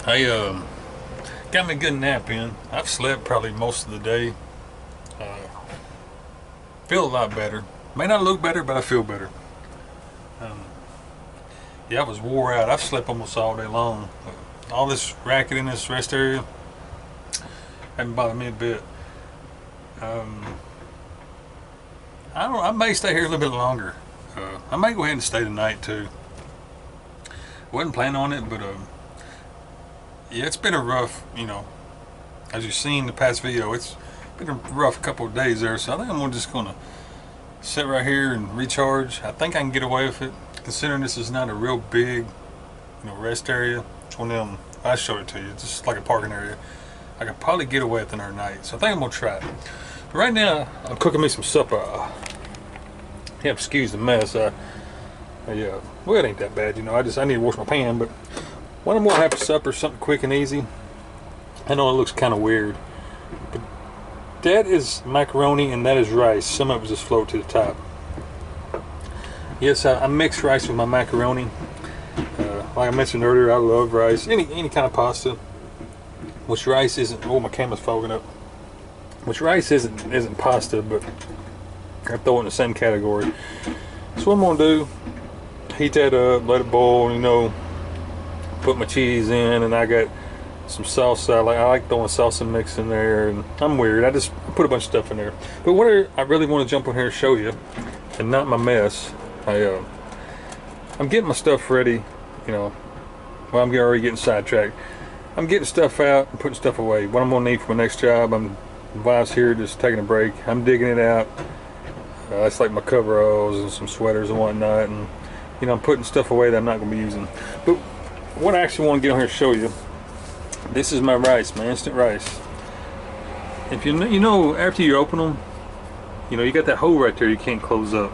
I got me a good nap in. I've slept probably most of the day. Feel a lot better. May not look better, but I feel better. Um, yeah, I was wore out. I've slept almost all day long. All this racket in this rest area haven't bothered me a bit. I may stay here a little bit longer. I may go ahead and stay tonight too. Wasn't planning on it, but yeah, it's been a rough, as you've seen in the past video, it's been a rough couple of days there. So I think I'm just gonna sit right here and recharge. I think I can get away with it, considering this is not a real big, rest area. It's one of them. I showed it to you. It's just like a parking area. I could probably get away with it another night. So I think I'm gonna try it. But right now, I'm cooking me some supper. Yeah, excuse the mess. Yeah, well, it ain't that bad, I need to wash my pan, but what I'm gonna have for supper is something quick and easy. I know it looks kind of weird, but that is macaroni and that is rice. Some of it just float to the top. Yes, I mix rice with my macaroni. Like I mentioned earlier, I love rice, any kind of pasta. Which rice isn't? Oh, my camera's fogging up. Which rice isn't pasta, but I throw it in the same category. So what I'm gonna do, heat that up, let it boil, put my cheese in, and I got some salsa. I like throwing salsa mix in there, and I'm weird. I put a bunch of stuff in there. But what I really want to jump on here and show you, and not my mess. I'm getting my stuff ready, well, I'm already getting sidetracked. I'm getting stuff out and putting stuff away. What I'm gonna need for my next job, wife's here just taking a break. I'm digging it out. That's like my coveralls and some sweaters and whatnot, and I'm putting stuff away that I'm not gonna be using. But what I actually want to get on here and show you, this is my rice, my instant rice. If after you open them, you got that hole right there you can't close up.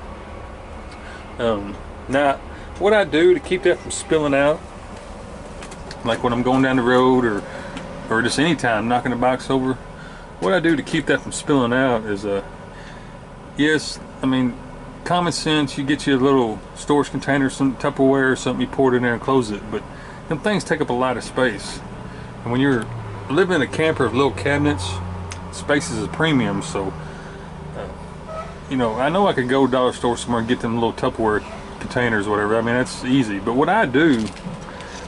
Now, what I do to keep that from spilling out, like when I'm going down the road or just anytime knocking the box over, what I do to keep that from spilling out is yes, common sense, you get you a little storage container, some Tupperware or something, you pour it in there and close it, but them things take up a lot of space. And when you're living in a camper with little cabinets, space is a premium. So I know I could go to dollar store somewhere and get them little Tupperware containers or whatever. That's easy. But what I do,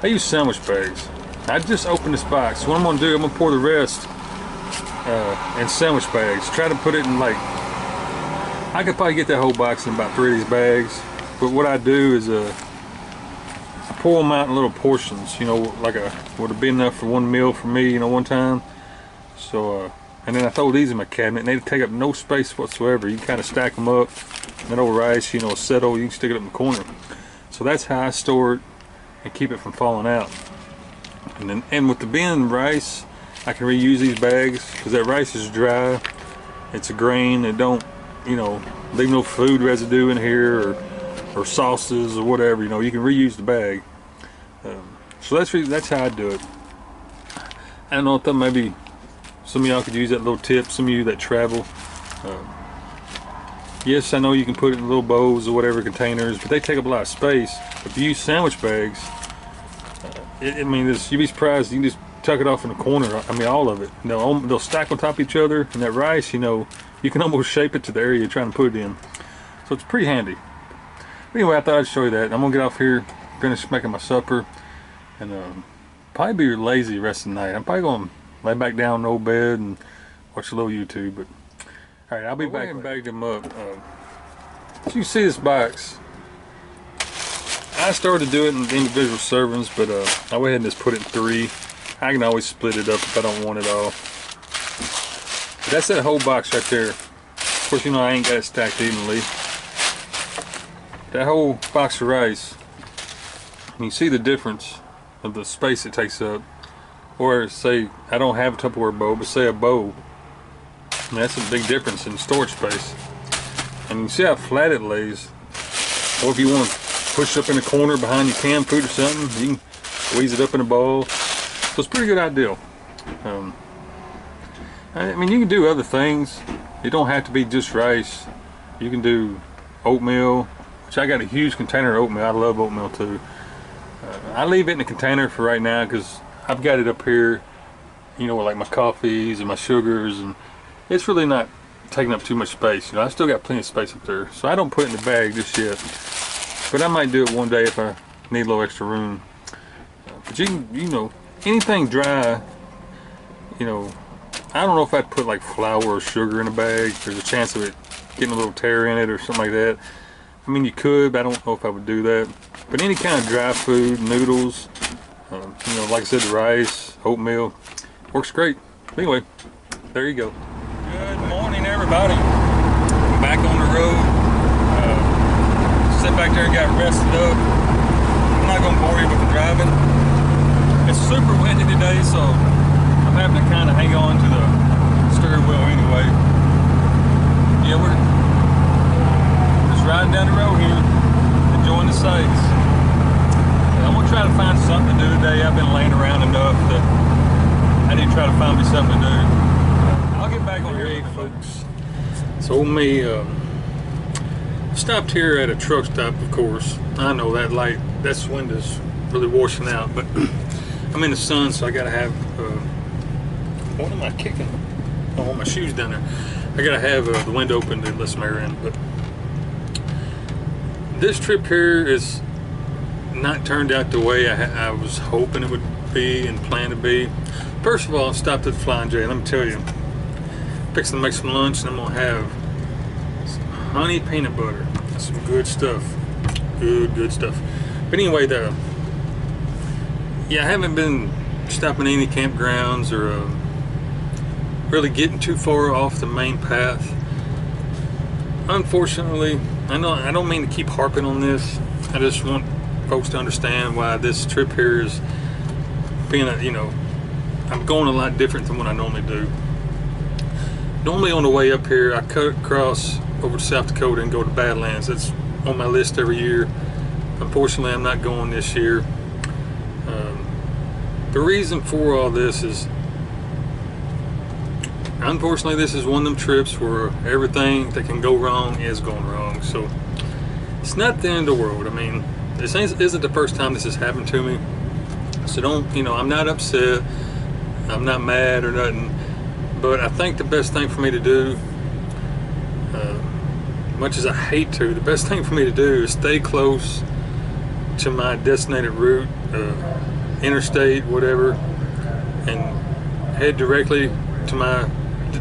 I use sandwich bags. I just opened this box. What I'm gonna do, I'm gonna pour the rest in sandwich bags. Try to put it in, like, I could probably get that whole box in about 3 of these bags. But what I do is pour them out in little portions, like would have been enough for one meal for me, one time. So and then I throw these in my cabinet, and they take up no space whatsoever. You can kind of stack them up. That old rice, settle, you can stick it up in the corner. So that's how I store it and keep it from falling out. And with the bin rice, I can reuse these bags because that rice is dry. It's a grain. It don't, leave no food residue in here or sauces or whatever. You can reuse the bag. So that's how I do it. I don't know if maybe some of y'all could use that little tip. Some of you that travel. Yes, I know you can put it in little bowls or whatever containers, but they take up a lot of space. If you use sandwich bags, you'd be surprised. You can just tuck it off in the corner. All of it. They'll stack on top of each other, and that rice, you can almost shape it to the area you're trying to put it in. So it's pretty handy. But anyway, I thought I'd show you that. I'm gonna get off here, finish making my supper, and probably be lazy the rest of the night. I'm probably gonna lay back down in the old bed and watch a little YouTube. But all right, I'll be back and bag them up. So you can see this box. I started to do it in individual servings, but I went ahead and just put it in 3. I can always split it up if I don't want it all. But that's that whole box right there. Of course, I ain't got it stacked evenly. That whole box of rice, you can see the difference of the space it takes up. Or say I don't have a Tupperware bowl, but say a bowl. That's a big difference in storage space. And you see how flat it lays. Or if you want to push it up in the corner behind your canned food or something, you can squeeze it up in a bowl. So it's a pretty good idea. You can do other things. It don't have to be just rice. You can do oatmeal, which I got a huge container of oatmeal. I love oatmeal too. I leave it in the container for right now because I've got it up here, you know, like my coffees and my sugars, and it's really not taking up too much space. You know, I still got plenty of space up there, so I don't put it in the bag just yet. But I might do it one day if I need a little extra room. But you know, anything dry, you know, I don't know if I'd put like flour or sugar in a bag. There's a chance of it getting a little tear in it or something like that. I mean, you could, but I don't know if I would do that. But any kind of dry food, noodles, you know, like I said, the rice, oatmeal, works great. Anyway, there you go. Good morning, everybody. I'm back on the road. Sit back there and got rested up. I'm not gonna bore you with the driving. It's super windy today, so I'm having to kind of hang on to the steering wheel anyway. Yeah, we're just riding down the road here, enjoying the sights. I'm gonna try to find something to do today. I've been laying around enough that I need to try to find me something to do. I'll get back on here, folks. So me, stopped here at a truck stop, of course. I know that light, that window's really washing out, but I'm in the sun, so I gotta have, what am I kicking? Oh, my shoes down there. I gotta have the window open to let some air in. But this trip here is not turned out the way I was hoping it would be and planned to be. First of all, I stopped at Flying J. Let me tell you, fixing to make some lunch, and I'm gonna have some honey peanut butter. That's some good stuff. Good stuff. But anyway, yeah, I haven't been stopping at any campgrounds or really getting too far off the main path. Unfortunately, I know I don't mean to keep harping on this. I just want folks to understand why this trip here is being you know, I'm going a lot different than what I normally do. Normally on the way up here, I cut across over to South Dakota and go to Badlands. That's on my list every year. Unfortunately, I'm not going this year. The reason for all this is, unfortunately, this is one of them trips where everything that can go wrong is going wrong. So it's not the end of the world. I mean, this isn't the first time this has happened to me. So don't, you know, I'm not upset. I'm not mad or nothing. But I think the best thing for me to do, much as I hate to, the best thing for me to do is stay close to my designated route, interstate, whatever, and head directly to my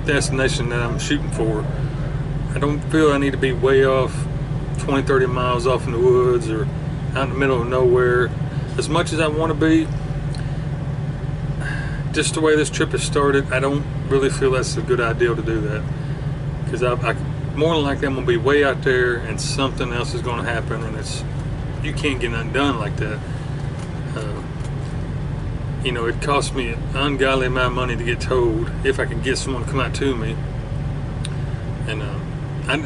destination that I'm shooting for. I don't feel I need to be way off 20-30 miles off in the woods or out in the middle of nowhere. As much as I want to be, just the way this trip has started, I don't really feel that's a good idea to do that, because I more than likely I'm going to be way out there and something else is going to happen, and you can't get nothing done like that. You know, it costs me an ungodly amount of money to get towed if I can get someone to come out to me. And I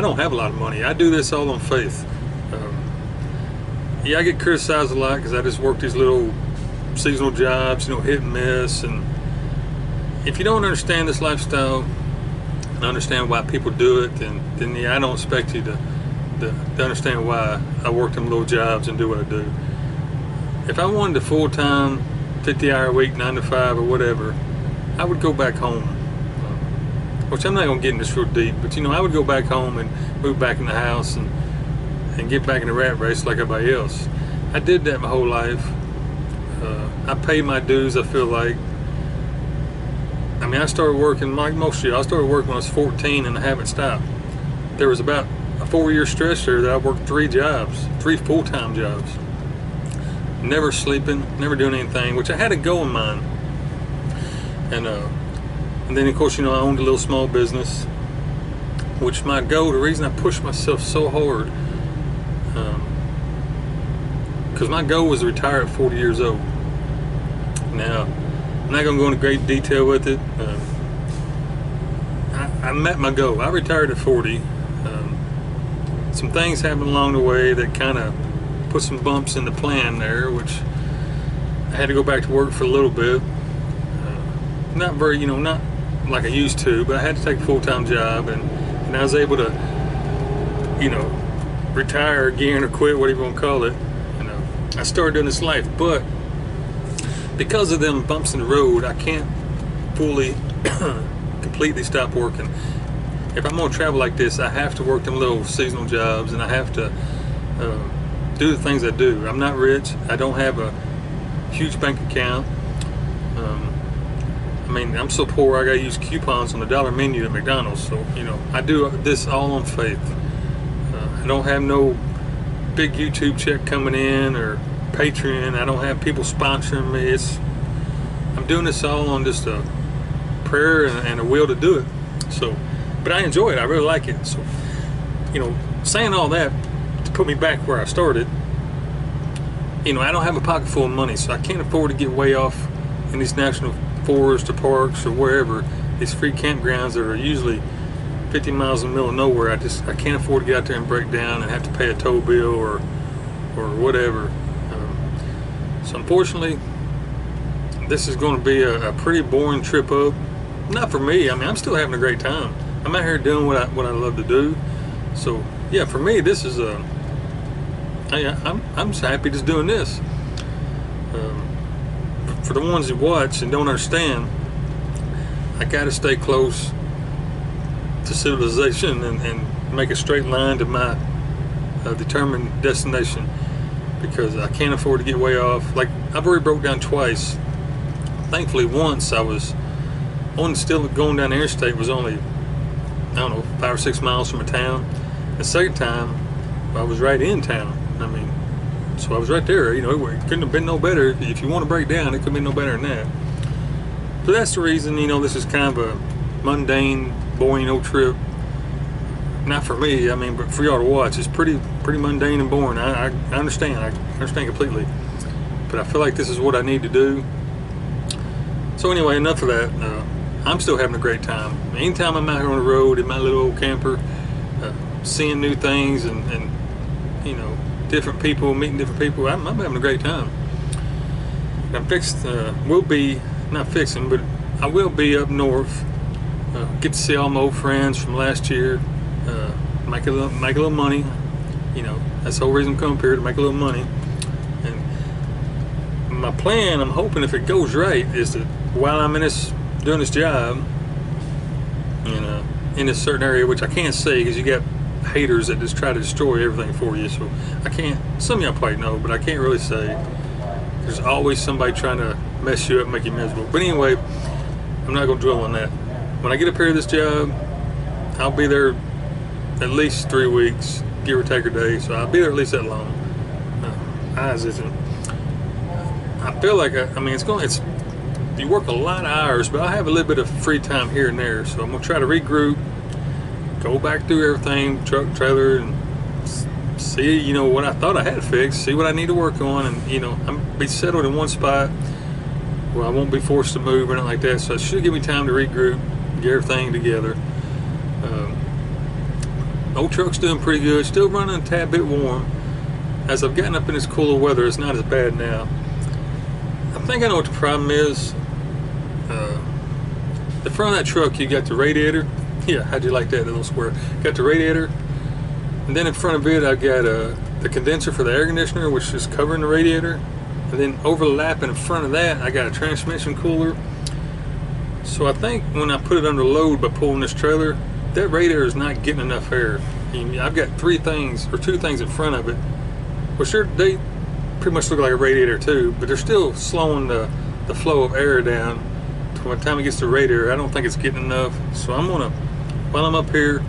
don't have a lot of money. I do this all on faith. Yeah, I get criticized a lot because I just work these little seasonal jobs, you know, hit and miss. And if you don't understand this lifestyle and understand why people do it, then yeah, I don't expect you to understand why I work them little jobs and do what I do. If I wanted a full-time 50-hour week, 9 to 5 or whatever, I would go back home. Which I'm not gonna get in this real deep, but you know, I would go back home and move back in the house and get back in the rat race like everybody else. I did that my whole life. I paid my dues, I feel like. I mean, I started working like most of you. I started working when I was 14 and I haven't stopped. There was about a 4-year stretch there that I worked 3 jobs, 3 full-time jobs. Never sleeping, never doing anything, which I had a goal in mind. And then of course, you know, I owned a little small business, which my goal, the reason I pushed myself so hard, because my goal was to retire at 40 years old. Now, I'm not going to go into great detail with it. I met my goal. I retired at 40. Some things happened along the way that kind of put some bumps in the plan there, which I had to go back to work for a little bit. Not very, you know, not like I used to, but I had to take a full-time job, and I was able to, you know, retire again or quit, whatever you want to call it. You know, I started doing this life, but because of them bumps in the road, I can't fully completely stop working. If I'm gonna travel like this, I have to work them little seasonal jobs, and I have to do the things I do. I'm not rich. I don't have a huge bank account. I mean, I'm so poor I gotta use coupons on the dollar menu at McDonald's. So, you know, I do this all on faith. I don't have no big YouTube check coming in or Patreon. I don't have people sponsoring me. I'm doing this all on just a prayer and a will to do it. So, but I enjoy it. I really like it. So, you know, saying all that to put me back where I started, you know, I don't have a pocket full of money, so I can't afford to get way off in these national forests or parks or wherever, these free campgrounds that are usually 50 miles in the middle of nowhere. I can't afford to get out there and break down and have to pay a tow bill or whatever. So unfortunately, this is going to be a pretty boring trip up. Not for me. I mean, I'm still having a great time. I'm out here doing what I love to do. So yeah, for me, this is I'm just happy just doing this. For the ones that watch and don't understand, I gotta stay close to civilization and make a straight line to my determined destination, because I can't afford to get way off. Like, I've already broke down twice. Thankfully, once I was on, still going down the interstate, was only, I don't know, 5 or 6 miles from a town. The second time, I was right in town. I mean, so I was right there. You know, it couldn't have been no better. If you want to break down, it could be no better than that. So that's the reason, you know, this is kind of a mundane, boring old trip. Not for me, I mean, but for y'all to watch. It's pretty mundane and boring. I understand. I understand completely. But I feel like this is what I need to do. So anyway, enough of that. I'm still having a great time. Anytime I'm out here on the road in my little old camper, seeing new things and you know, different people, meeting different people, I'm having a great time. I'm fixed, will be, not fixing, but I will be up north, get to see all my old friends from last year, make a little money. You know, that's the whole reason I'm coming up here, to make a little money. And my plan, I'm hoping if it goes right, is that while I'm doing this job, you know, in this certain area, which I can't say because you got haters that just try to destroy everything for you, so I can't, some of y'all probably know, but I can't really say. There's always somebody trying to mess you up, make you miserable. But anyway, I'm not gonna dwell on that. When I get up here to this job, I'll be there at least 3 weeks, give or take a day, so I'll be there at least that long. Eyes isn't. I feel like, I mean, it's you work a lot of hours, but I have a little bit of free time here and there, so I'm gonna try to regroup, go back through everything, truck, trailer, and see, you know, what I thought I had fixed, see what I need to work on, and, you know, I'm be settled in one spot where I won't be forced to move or anything like that, so it should give me time to regroup, get everything together. Old truck's doing pretty good, still running a tad bit warm. As I've gotten up in this cooler weather, it's not as bad now. I think I know what the problem is. The front of that truck, you got the radiator. Yeah, how'd you like that little square? Got the radiator, and then in front of it, I've got the condenser for the air conditioner, which is covering the radiator. And then overlapping in front of that, I got a transmission cooler. So I think when I put it under load by pulling this trailer, that radiator is not getting enough air. I've got 2 things in front of it, which they pretty much look like a radiator too, but they're still slowing the flow of air down. By the time it gets to the radiator, I don't think it's getting enough. So I'm gonna, while I'm up here,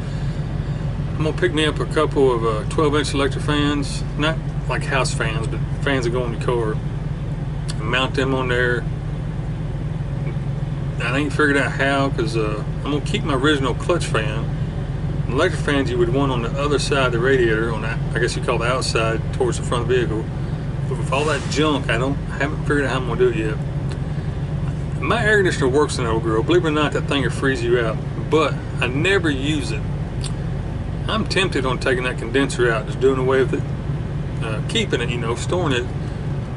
I'm gonna pick me up a couple of 12-inch electric fans, not like house fans, but fans that go in the car, and mount them on there. I ain't figured out how, because I'm gonna keep my original clutch fan. The electric fans you would want on the other side of the radiator, on that, I guess you call the outside towards the front of the vehicle. But with all that junk, I haven't figured out how I'm gonna do it yet. My air conditioner works in that old girl. Believe it or not, that thing will freeze you out. But I never use it. I'm tempted on taking that condenser out, just doing away with it, keeping it, you know, storing it,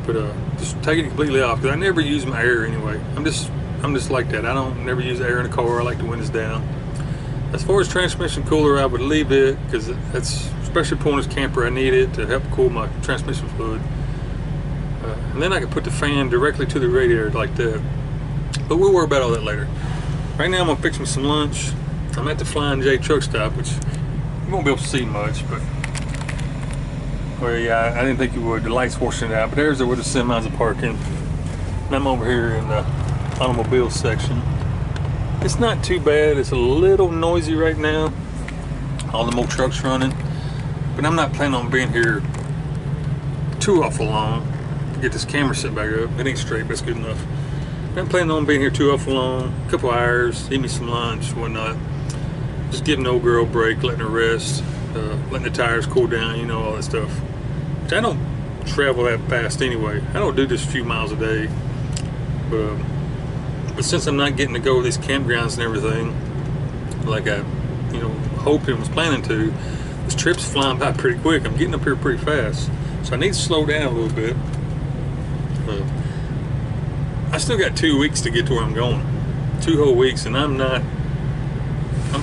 but just taking it completely off, because I never use my air anyway. I'm just like that. I don't never use air in the car. I like the windows down. As far as transmission cooler, I would leave it, because that's, especially pulling this camper, I need it to help cool my transmission fluid. And then I can put the fan directly to the radiator like that. But we'll worry about all that later. Right now I'm gonna fix me some lunch. I'm at the Flying J truck stop, which you won't be able to see much, but well, yeah, I didn't think you would. The light's washing it out, but there's where the semis are parking. And I'm over here in the automobile section. It's not too bad. It's a little noisy right now. All the more trucks running, but I'm not planning on being here too awful long. Get this camera set back up. It ain't straight, but it's good enough. I'm planning on being here too awful long. A couple hours, eat me some lunch, whatnot. Just giving the old girl a break, letting her rest, letting the tires cool down, you know, all that stuff. Which I don't travel that fast anyway. I don't do this a few miles a day. But since I'm not getting to go to these campgrounds and everything, like I, you know, hoped and was planning to, this trip's flying by pretty quick. I'm getting up here pretty fast. So I need to slow down a little bit. I still got 2 weeks to get to where I'm going. 2 whole weeks, and I'm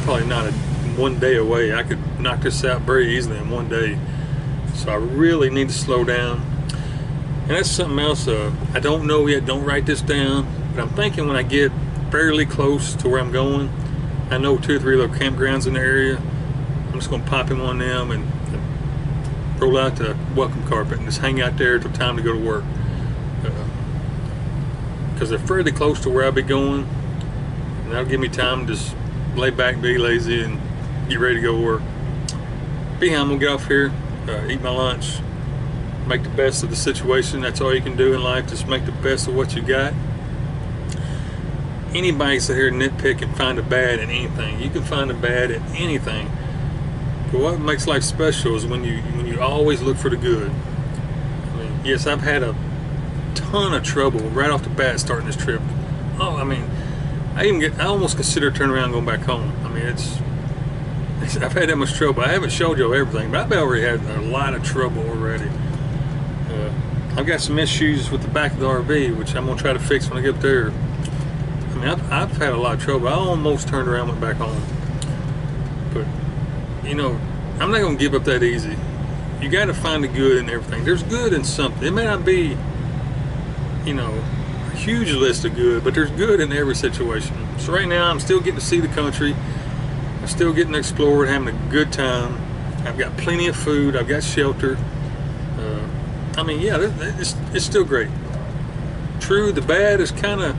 probably not a 1 day away. I could knock this out very easily in 1 day. So I really need to slow down. And that's something else I don't know yet. Don't write this down, but I'm thinking when I get fairly close to where I'm going, I know 2 or 3 little campgrounds in the area. I'm just gonna pop in one of them and roll out the welcome carpet and just hang out there till time to go to work. Because they're fairly close to where I'll be going, and that'll give me time to just lay back, be lazy, and get ready to go to work. I'm gonna get off here, eat my lunch, make the best of the situation. That's all you can do in life, just make the best of what you got. Anybody sit here and nitpick and find a bad in anything. You can find a bad in anything. But what makes life special is when you always look for the good. I mean, yes, I've had a ton of trouble right off the bat starting this trip. Oh, I mean, I almost consider turning around and going back home. I mean, I've had that much trouble. I haven't showed you everything, but I've already had a lot of trouble already. I've got some issues with the back of the RV, which I'm gonna try to fix when I get up there. I mean, I've had a lot of trouble. I almost turned around and went back home. But, you know, I'm not gonna give up that easy. You gotta find the good in everything. There's good in something. It may not be, you know, a huge list of good, but there's good in every situation. So right now I'm still getting to see the country. I'm still getting to explore and having a good time. I've got plenty of food. I've got shelter. I mean, yeah, it's still great. True, the bad is kind of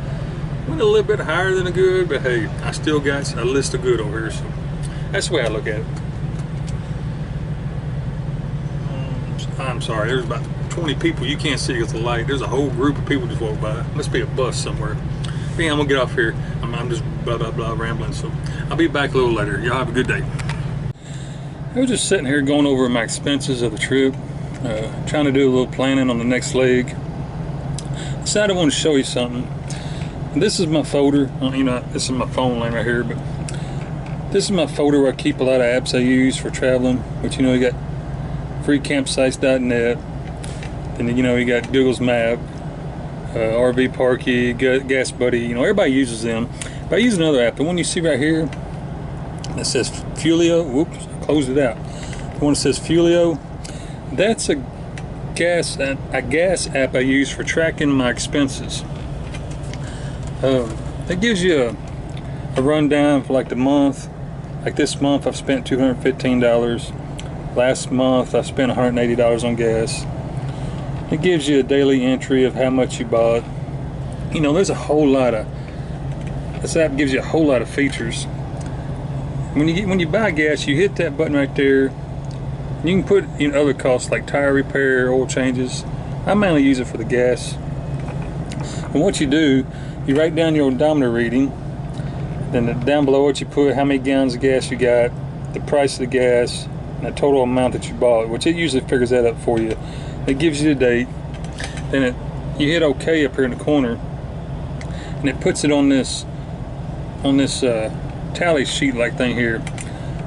went a little bit higher than the good, but hey, I still got a list of good over here. So that's the way I look at it. I'm sorry, there's about 20 people. You can't see because of the light. There's a whole group of people just walked by. Must be a bus somewhere. But yeah, I'm gonna get off here. I'm just blah blah blah rambling. So I'll be back a little later. Y'all have a good day. I was just sitting here going over my expenses of the trip, trying to do a little planning on the next leg. Decided I want to show you something. This is my folder. You know, this is my phone line right here, but this is my folder where I keep a lot of apps I use for traveling. Which, you know, you got freecampsites.net. And you know, you got Google's Map, RV Parky, Gas Buddy. You know, everybody uses them. But I use another app. The one you see right here that says Fuelio. Whoops, I closed it out. The one that says Fuelio. That's a gas app I use for tracking my expenses. It gives you a rundown for like the month. Like this month, I've spent $215. Last month, I spent $180 on gas. It gives you a daily entry of how much you bought. You know, there's a whole lot of, this app gives you a whole lot of features. When you buy gas, you hit that button right there. You can put in other costs like tire repair, oil changes. I mainly use it for the gas. And what you do, you write down your odometer reading. Then down below it, you put how many gallons of gas you got, the price of the gas, and the total amount that you bought, which it usually figures that up for you. It gives you the date. Then you hit OK up here in the corner, and it puts it on this tally sheet like thing here.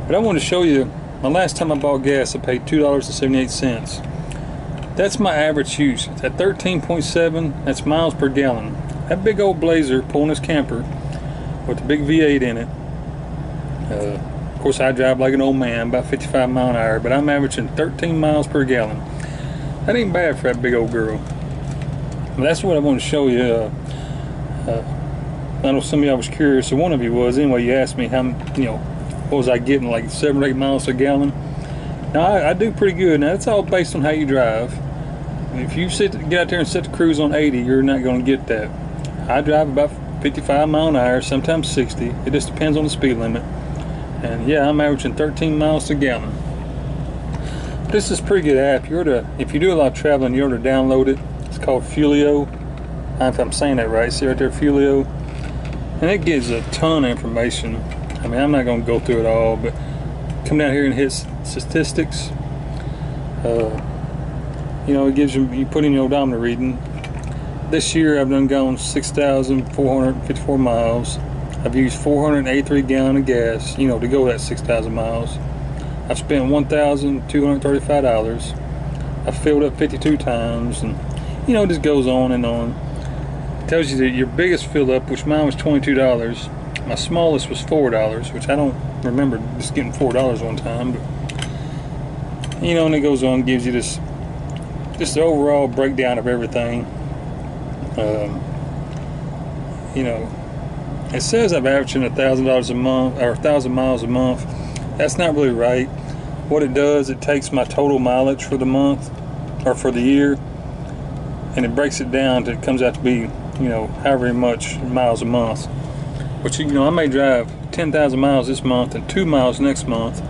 But I want to show you, my last time I bought gas, I paid $2.78. That's my average use. It's at 13.7. That's miles per gallon. That big old Blazer pulling this camper with the big V8 in it. Of course, I drive like an old man, about 55 miles an hour, but I'm averaging 13 miles per gallon. That ain't bad for that big old girl. that's what I want to show you. I know some of y'all was curious, or one of you was anyway. You asked me how, what was I getting, like 7 or 8 miles a gallon. Now I do pretty good. Now it's all based on how you drive. If you get out there and set the cruise on 80, you're not going to get that. I drive about 55 miles an hour, sometimes 60. It just depends on the speed limit. And yeah, I'm averaging 13 miles a gallon. This is a pretty good app. If you do a lot of traveling, you ought to download it. It's called Fuelio. If I'm saying that right, see right there, Fuelio. And it gives a ton of information. I mean, I'm not going to go through it all, but come down here and hit statistics. It gives you put in your odometer reading. This year I've gone 6,454 miles. I've used 483 gallons of gas, to go that 6,000 miles. I've spent $1,235. I've filled up 52 times, and it just goes on and on. It tells you that your biggest fill up, which mine was $22. My smallest was $4, which I don't remember just getting $4 one time, but and it goes on, gives you this just the overall breakdown of everything. It says I'm averaging $1,000 a month, or 1,000 miles a month. That's not really right. What it does, it takes my total mileage for the month or for the year, and it breaks it down to, it comes out to be, however much miles a month. Which, I may drive 10,000 miles this month and 2 miles next month,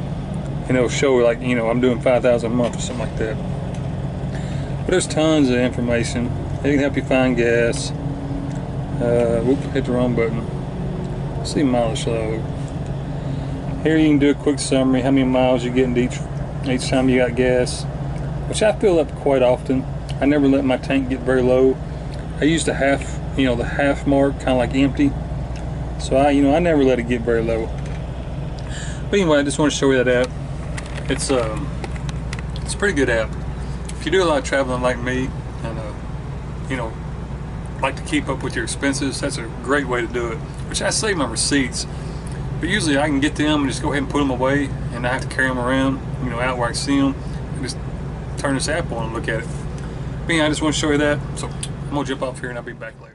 and it'll show like, I'm doing 5,000 a month or something like that. But there's tons of information. It can help you find gas. Hit the wrong button. See mileage load. Here you can do a quick summary, how many miles you're getting each time you got gas, which I fill up quite often. I never let my tank get very low. I use the half, the half mark, kind of like empty. So I never let it get very low. But anyway, I just want to show you that app. It's a pretty good app. If you do a lot of traveling like me, and like to keep up with your expenses, that's a great way to do it. Which I save my receipts, but usually I can get them and just go ahead and put them away, and I have to carry them around, out where I see them, and just turn this app on and look at it. But yeah, I just want to show you that. So I'm gonna jump off here and I'll be back later.